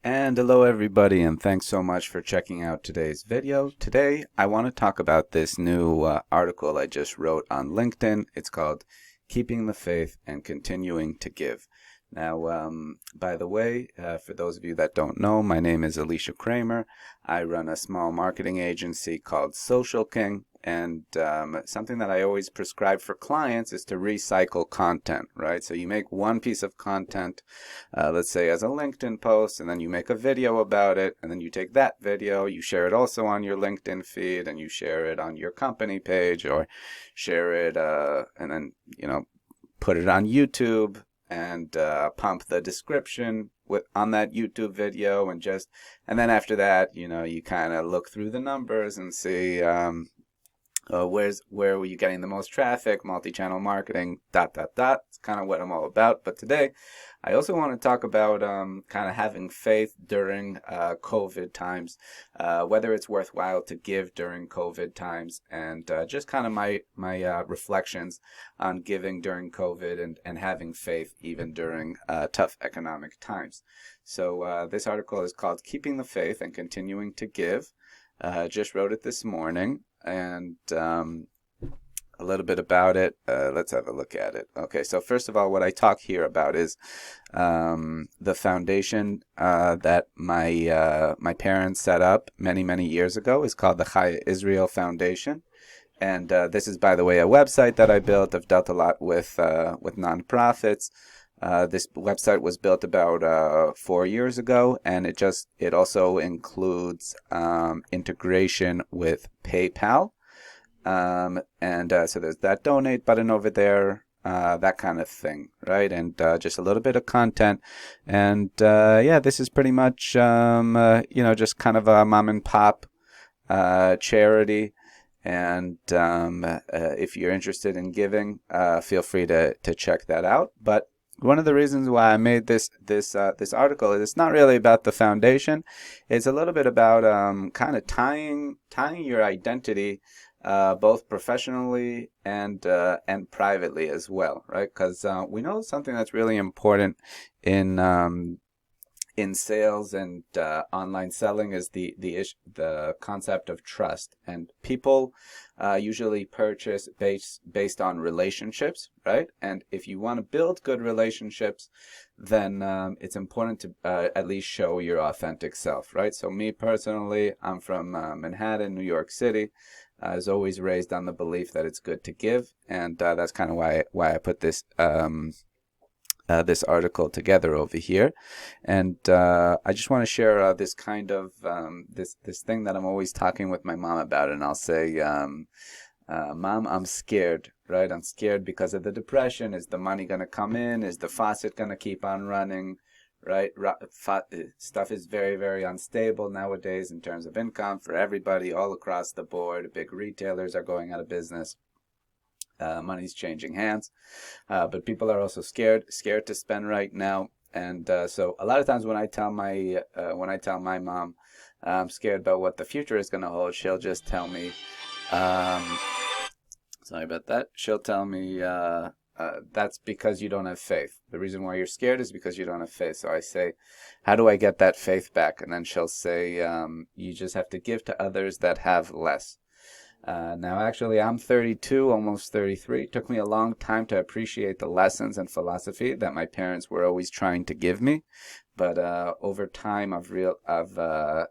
And hello everybody, and thanks so much for checking out today's video. Today I want to talk about this new article I just wrote on LinkedIn. It's called Keeping the Faith and Continuing to Give. Now, by the way, for those of you that don't know, my name is Alicia Kramer. I run a small marketing agency called Social King, and something that I always prescribe for clients is to recycle content, right? So you make one piece of content, let's say as a LinkedIn post, and then you make a video about it, and then you take that video, you share it also on your LinkedIn feed, and you share it on your company page, or share it, and then, put it on YouTube, and pump the description on that YouTube video, and then after that, you kind of look through the numbers and see where were you getting the most traffic, multi-channel marketing, dot, dot, dot. It's kind of what I'm all about. But today, I also want to talk about kind of having faith during COVID times, whether it's worthwhile to give during COVID times, and just kind of my reflections on giving during COVID and having faith even during tough economic times. So this article is called Keeping the Faith and Continuing to Give. Just wrote it this morning, and a little bit about it. Let's have a look at it. Okay, so first of all, what I talk here about is the foundation that my parents set up many years ago. Is called the Chaya Israel Foundation. And this is, by the way, a website that I built. I've dealt a lot with nonprofits. This website was built about 4 years ago, and it also includes integration with PayPal. So there's that donate button over there, that kind of thing, right? And just a little bit of content. And yeah, this is pretty much, just kind of a mom and pop charity. And if you're interested in giving, feel free to check that out. But one of the reasons why I made this article is it's not really about the foundation. It's a little bit about kind of tying your identity, both professionally and privately as well, right? Because we know something that's really important in sales and online selling is the concept of trust. And people usually purchase based on relationships, right? And if you want to build good relationships, then it's important to at least show your authentic self, right? So me personally, I'm from Manhattan, New York City. I was always raised on the belief that it's good to give, and that's kind of why I put this this article together over here. And I just want to share this kind of this thing that I'm always talking with my mom about. And I'll say, Mom, I'm scared, right? I'm scared because of the depression. Is the money going to come in? Is the faucet going to keep on running? Right? Stuff is very unstable nowadays in terms of income for everybody all across the board. Big retailers are going out of business. Money's changing hands, but people are also scared to spend right now. And so a lot of times when I tell my mom I'm scared about what the future is going to hold, she'll just tell me, sorry about that. She'll tell me that's because you don't have faith. The reason why you're scared is because you don't have faith. So I say, how do I get that faith back? And then she'll say, you just have to give to others that have less. Now, actually, I'm 32, almost 33. It took me a long time to appreciate the lessons and philosophy that my parents were always trying to give me. But over time, I've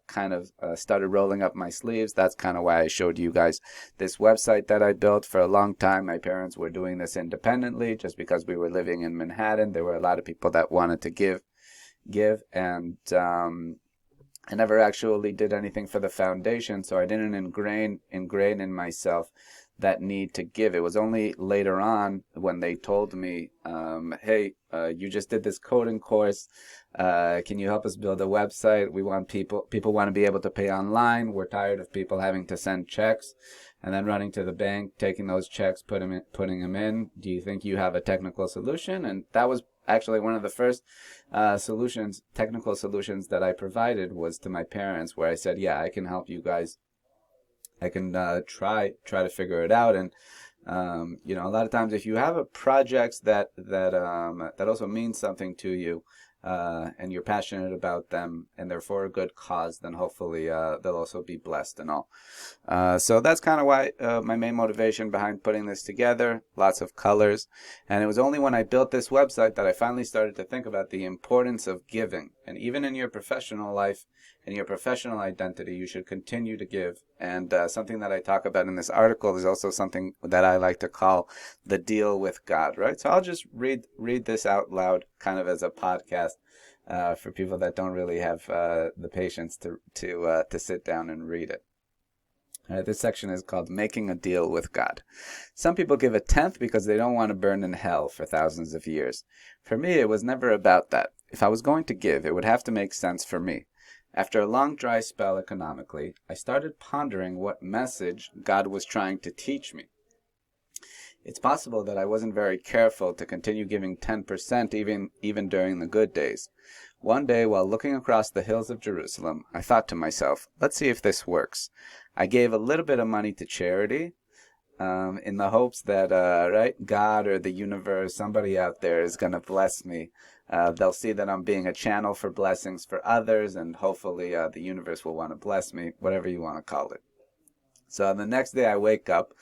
kind of started rolling up my sleeves. That's kind of why I showed you guys this website that I built. For a long time, my parents were doing this independently just because we were living in Manhattan. There were a lot of people that wanted to give, and I never actually did anything for the foundation, so I didn't ingrain in myself that need to give. It was only later on when they told me, hey, you just did this coding course. Can you help us build a website? We want people want to be able to pay online. We're tired of people having to send checks and then running to the bank, taking those checks, putting them in. Do you think you have a technical solution? And that was actually one of the first technical solutions that I provided was to my parents, where I said, yeah, I can help you guys. I can try to figure it out. And a lot of times if you have a project that also means something to you, and you're passionate about them, and they're for a good cause, then hopefully they'll also be blessed and all. So that's kind of why my main motivation behind putting this together. Lots of colors, and it was only when I built this website that I finally started to think about the importance of giving. And even in your professional life, in your professional identity, you should continue to give. And something that I talk about in this article is also something that I like to call the deal with God, right? So I'll just read this out loud, kind of as a podcast, for people that don't really have the patience to sit down and read it. This section is called Making a Deal with God. Some people give a tenth because they don't want to burn in hell for thousands of years. For me, it was never about that. If I was going to give, it would have to make sense for me. After a long dry spell economically, I started pondering what message God was trying to teach me. It's possible that I wasn't very careful to continue giving 10% even during the good days. One day, while looking across the hills of Jerusalem, I thought to myself, let's see if this works. I gave a little bit of money to charity, in the hopes that, God or the universe, somebody out there is going to bless me. They'll see that I'm being a channel for blessings for others, and hopefully the universe will want to bless me, whatever you want to call it. So the next day I wake up,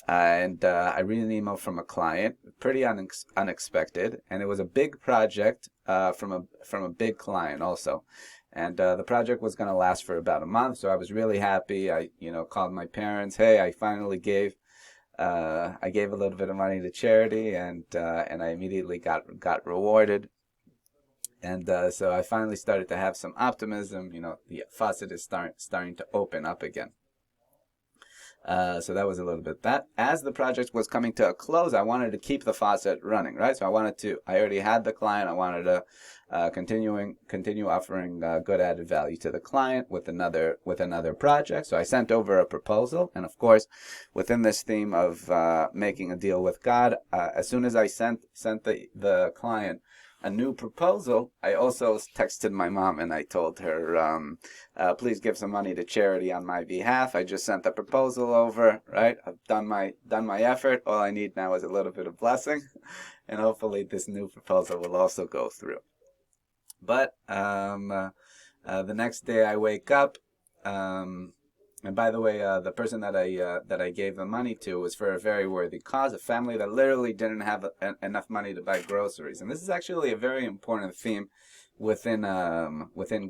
and I read an email from a client, pretty unexpected, and it was a big project from a big client also. And the project was going to last for about a month, so I was really happy. I called my parents. Hey, I finally gave a little bit of money to charity, and I immediately got rewarded. And so I finally started to have some optimism. The faucet is starting to open up again. So that was a little bit that. As the project was coming to a close, I wanted to keep the faucet running, right? So I already had the client. I wanted to continue offering good added value to the client with another project. So I sent over a proposal, and of course, within this theme of making a deal with God, as soon as I sent the client a new proposal, I also texted my mom and I told her, please give some money to charity on my behalf. I just sent the proposal over, right? I've done my effort. All I need now is a little bit of blessing, and hopefully this new proposal will also go through. But the next day I wake up, and by the way, the person that I gave the money to was for a very worthy cause, a family that literally didn't have enough money to buy groceries. And this is actually a very important theme within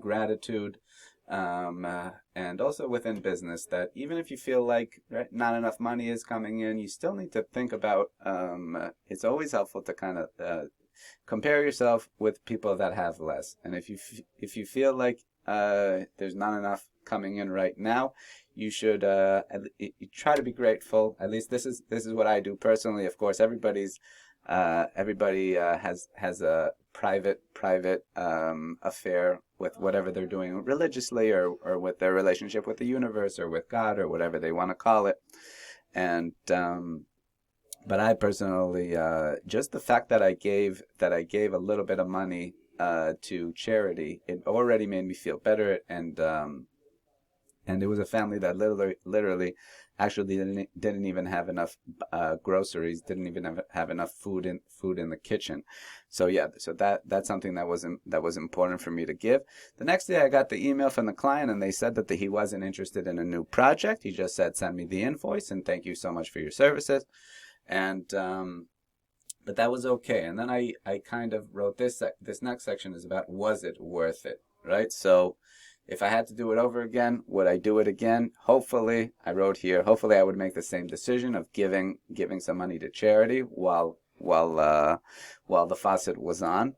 gratitude, and also within business, that even if you feel like not enough money is coming in, you still need to think about, it's always helpful to kind of compare yourself with people that have less. And if you feel like there's not enough coming in right now, you should try to be grateful. At least this is what I do personally. Of course, everybody has a private affair with whatever they're doing religiously, or with their relationship with the universe or with God or whatever they want to call it. And but I personally, just the fact that I gave a little bit of money to charity, it already made me feel better. And it was a family that literally actually didn't even have enough groceries, didn't even have enough food in the kitchen. So yeah, so that's something that was important for me to give. The next day I got the email from the client, and they said that he wasn't interested in a new project. He just said, send me the invoice and thank you so much for your services. And but that was okay. And then I kind of wrote this next section is about, was it worth it, right? So if I had to do it over again, would I do it again? Hopefully, I wrote here, hopefully I would make the same decision of giving some money to charity while the faucet was on.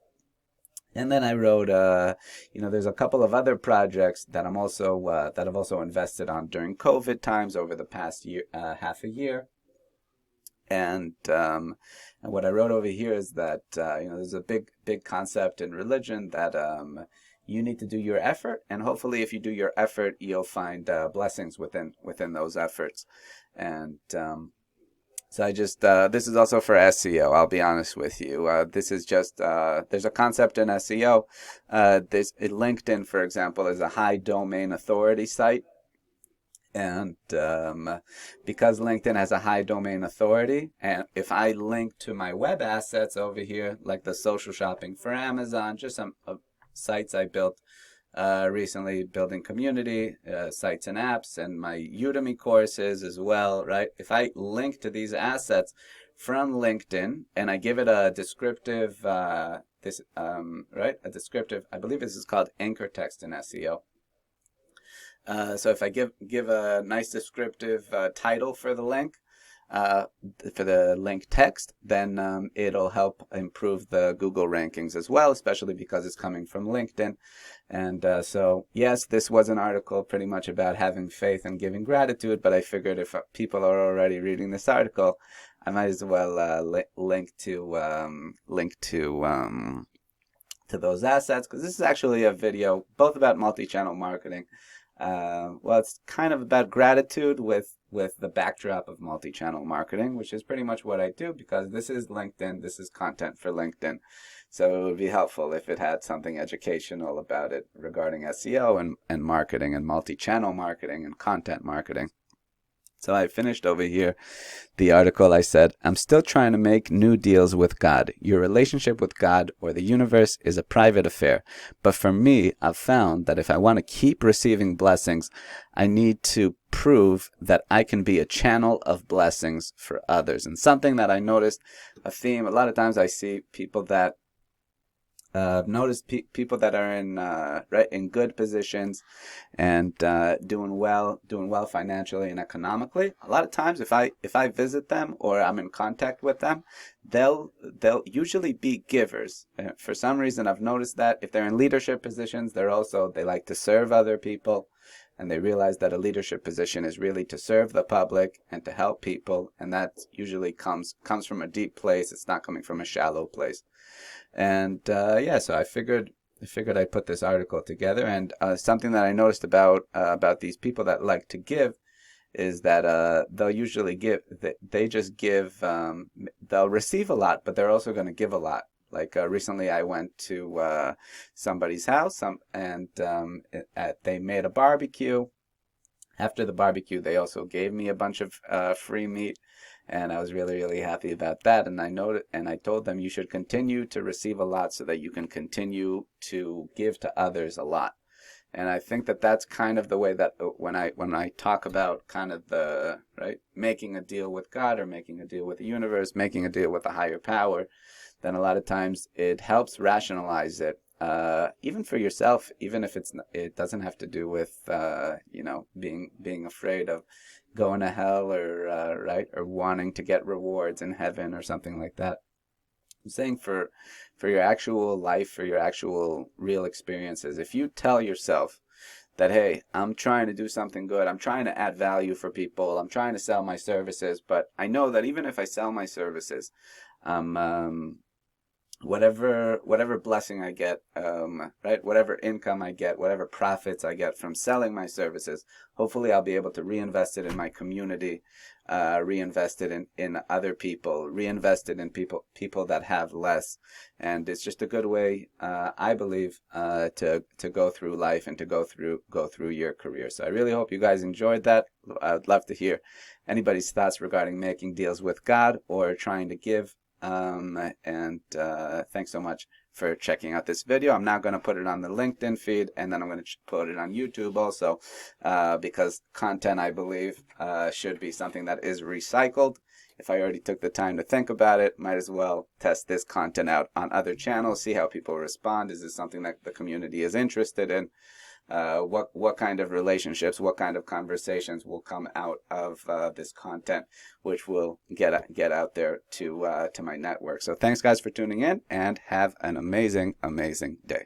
And then I wrote, there's a couple of other projects that I've also invested on during COVID times over the past year, half a year. And what I wrote over here is that there's a big concept in religion that you need to do your effort, and hopefully if you do your effort, you'll find blessings within those efforts. And so I just this is also for SEO. I'll be honest with you. This is just there's a concept in SEO. LinkedIn, for example, is a high domain authority site. And because LinkedIn has a high domain authority, and if I link to my web assets over here, like the social shopping for Amazon, just some sites I built recently, building community, sites and apps, and my Udemy courses as well, right? If I link to these assets from LinkedIn and I give it a descriptive, right, a descriptive, I believe this is called anchor text in SEO. So if I give a nice descriptive title for the link, for the link text, then it'll help improve the Google rankings as well, especially because it's coming from LinkedIn. And so, yes, this was an article pretty much about having faith and giving gratitude, but I figured if people are already reading this article, I might as well link to those assets, because this is actually a video both about multi-channel marketing. Well, it's kind of about gratitude with the backdrop of multi-channel marketing, which is pretty much what I do, because this is LinkedIn, this is content for LinkedIn. So it would be helpful if it had something educational about it regarding SEO and marketing and multi-channel marketing and content marketing. So I finished over here the article. I said, I'm still trying to make new deals with God. Your relationship with God or the universe is a private affair. But for me, I've found that if I want to keep receiving blessings, I need to prove that I can be a channel of blessings for others. And something that I noticed, a theme, a lot of times I see people that I've noticed people that are in in good positions and doing well financially and economically. A lot of times, if I visit them or I'm in contact with them, they'll usually be givers. For some reason, I've noticed that if they're in leadership positions, they like to serve other people, and they realize that a leadership position is really to serve the public and to help people, and that usually comes from a deep place. It's not coming from a shallow place. And so I figured I'd put this article together. And something that I noticed about these people that like to give is that they'll usually give. They just give. They'll receive a lot, but they're also going to give a lot. Like recently, I went to somebody's house, and they made a barbecue. After the barbecue, they also gave me a bunch of free meat. And I was really, really happy about that. And I told them you should continue to receive a lot so that you can continue to give to others a lot. And I think that that's kind of the way that when I talk about kind of the making a deal with God or making a deal with the universe, making a deal with a higher power, then a lot of times it helps rationalize it. Even for yourself, even if it doesn't have to do with being afraid of going to hell or wanting to get rewards in heaven or something like that. I'm saying for your actual life, for your actual real experiences, if you tell yourself that, hey, I'm trying to do something good, I'm trying to add value for people, I'm trying to sell my services, but I know that even if I sell my services, whatever blessing I get, whatever income I get, whatever profits I get from selling my services, hopefully I'll be able to reinvest it in my community, reinvest it in other people, reinvest it in people that have less. And it's just a good way, I believe, to go through life and to go through your career. So I really hope you guys enjoyed that. I'd love to hear anybody's thoughts regarding making deals with God or trying to give. Thanks so much for checking out this video. I'm now going to put it on the LinkedIn feed, and then I'm going to put it on YouTube also, because content, I believe, should be something that is recycled. If I already took the time to think about it, might as well test this content out on other channels, see how people respond. Is this something that the community is interested in? What kind of relationships, what kind of conversations will come out of this content, which will get out there to my network. So thanks guys for tuning in, and have an amazing day.